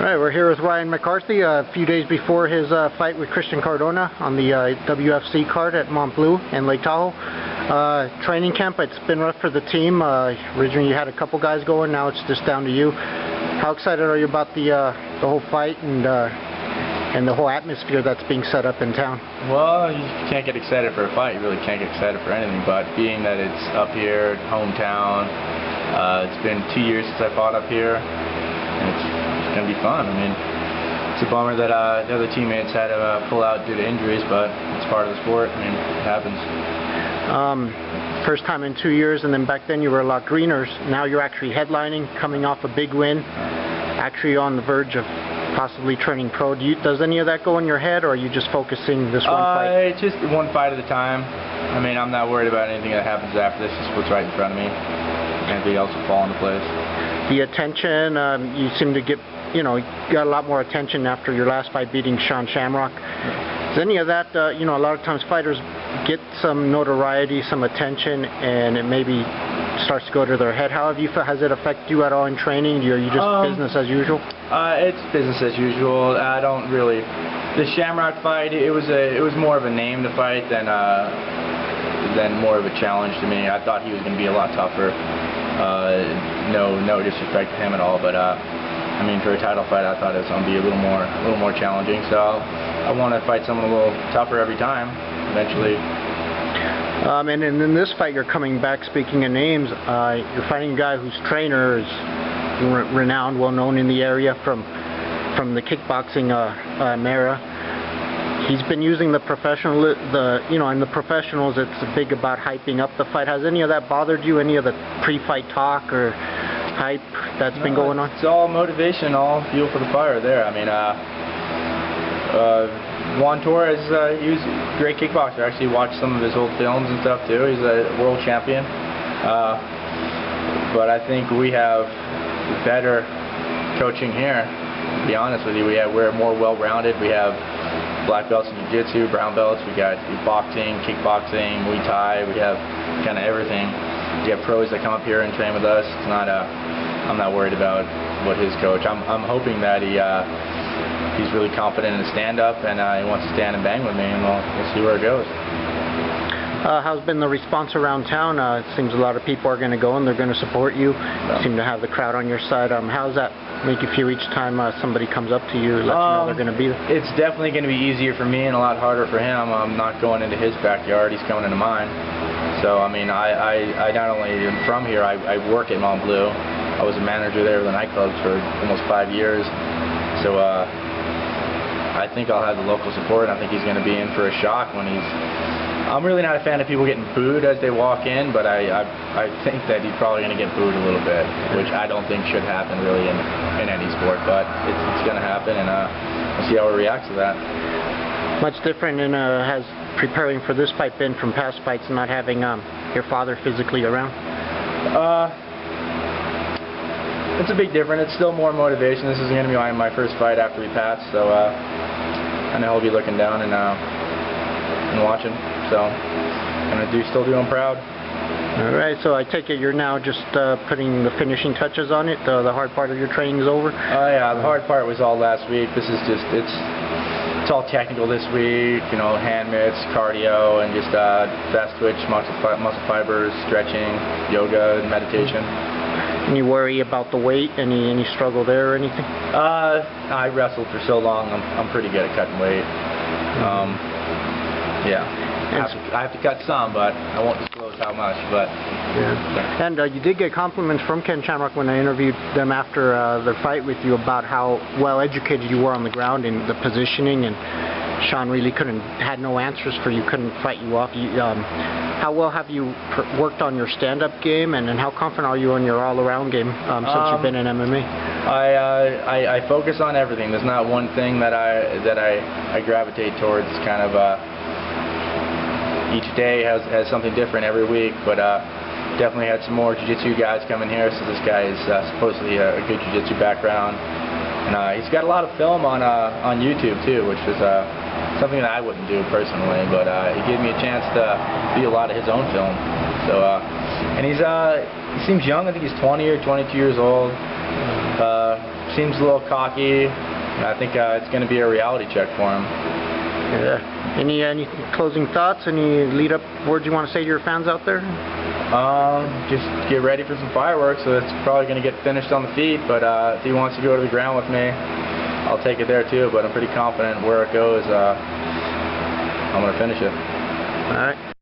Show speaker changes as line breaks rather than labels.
Alright, we're here with Ryan McCarthy a few days before his fight with Christian Cardona on the WFC card at Mont Bleu in Lake Tahoe. Training camp, it's been rough for the team. Originally you had a couple guys going, now it's just down to you. How excited are you about the whole fight and the whole atmosphere that's being set up in town?
Well, you can't get excited for a fight. You really can't get excited for anything, but being that it's up here, hometown, it's been 2 years since I fought up here, and it's going to be fun. I mean, it's a bummer that the other teammates had to pull out due to injuries, but it's part of the sport. I mean, it happens.
First time in 2 years, and then back then you were a lot greener. Now you're actually headlining, coming off a big win, actually on the verge of possibly turning pro. Does any of that go in your head, or are you just focusing this one fight?
Just one fight at a time. I mean, I'm not worried about anything that happens after this. Just what's right in front of me. Anything else will fall into place.
The attention, you seem to get, you got a lot more attention after your last fight beating Sean Shamrock. Is any of that, a lot of times fighters get some notoriety, some attention, and it maybe starts to go to their head. How has it affected you at all in training? Are you just business as usual?
It's business as usual. I don't really. The Shamrock fight, it was more of a name to fight than more of a challenge to me. I thought he was going to be a lot tougher. No disrespect to him at all, but I mean, for a title fight, I thought it was going to be a little more challenging. So I want to fight someone a little tougher every time, eventually.
And in this fight, you're coming back. Speaking of names, you're fighting a guy whose trainer is renowned, well known in the area from the kickboxing era. He's been using the professionals. It's big about hyping up the fight. Has any of that bothered you? Any of the pre-fight talk or hype that's been going on?
It's all motivation, all fuel for the fire there. I mean, Juan Torres, he was a great kickboxer. I actually watched some of his old films and stuff too. He's a world champion. But I think we have better coaching here, to be honest with you. We're more well-rounded. We have black belts in jiu-jitsu, brown belts. We got boxing, kickboxing, Muay Thai. We have kind of everything. We have pros that come up here and train with us. It's not I'm not worried about what his coach. I'm hoping that he's really confident in his stand-up, and he wants to stand and bang with me, and we'll see where it goes.
How's been the response around town? It seems a lot of people are going to go and they're going to support you. You seem to have the crowd on your side. How does that make you feel each time somebody comes up to you, let you know they're going to be there?
It's definitely going to be easier for me and a lot harder for him. I'm not going into his backyard. He's coming into mine. So, I mean, I not only am from here, I work at Mont Bleu. I was a manager there of the nightclubs for almost 5 years. So, I think I'll have the local support. I think he's going to be in for a shock when he's... I'm really not a fan of people getting booed as they walk in, but I think that he's probably going to get booed a little bit, which I don't think should happen really in any sport, but it's going to happen, and we'll see how he reacts to that.
Much different has preparing for this fight been from past fights, not having your father physically around?
It's a big difference. It's still more motivation. This is going to be my first fight after we pass, so I know he'll be looking down and watching. So I'm going to still do him proud.
Alright, so I take it you're now just putting the finishing touches on it? The hard part of your training is over?
Oh yeah, the hard part was all last week. This is just, it's all technical this week, hand mitts, cardio, and just fast twitch, muscle fibers, stretching, yoga, and meditation.
Any worry about the weight? Any struggle there or anything?
I wrestled for so long, I'm pretty good at cutting weight. Yeah. I have to cut some, but I won't disclose how much. But
yeah. And you did get compliments from Ken Shamrock when I interviewed them after their fight with you about how well educated you were on the ground in the positioning, and Sean really had no answers for you, couldn't fight you off. How well have you worked on your stand-up game, and how confident are you on your all-around game since you've been in MMA?
I focus on everything. There's not one thing that I gravitate towards. Kind of each day has something different every week, but definitely had some more jiu-jitsu guys coming here. So this guy is supposedly a good jiu-jitsu background, and he's got a lot of film on YouTube too, which is something that I wouldn't do personally, but he gave me a chance to see a lot of his own film. So and he seems young. I think he's 20 or 22 years old. seems a little cocky. And I think it's going to be a reality check for him.
Yeah. Any closing thoughts? Any lead-up words you want to say to your fans out there?
Just get ready for some fireworks. So it's probably going to get finished on the feet, but if he wants to go to the ground with me, I'll take it there too. But I'm pretty confident where it goes, I'm going to finish it.
All right.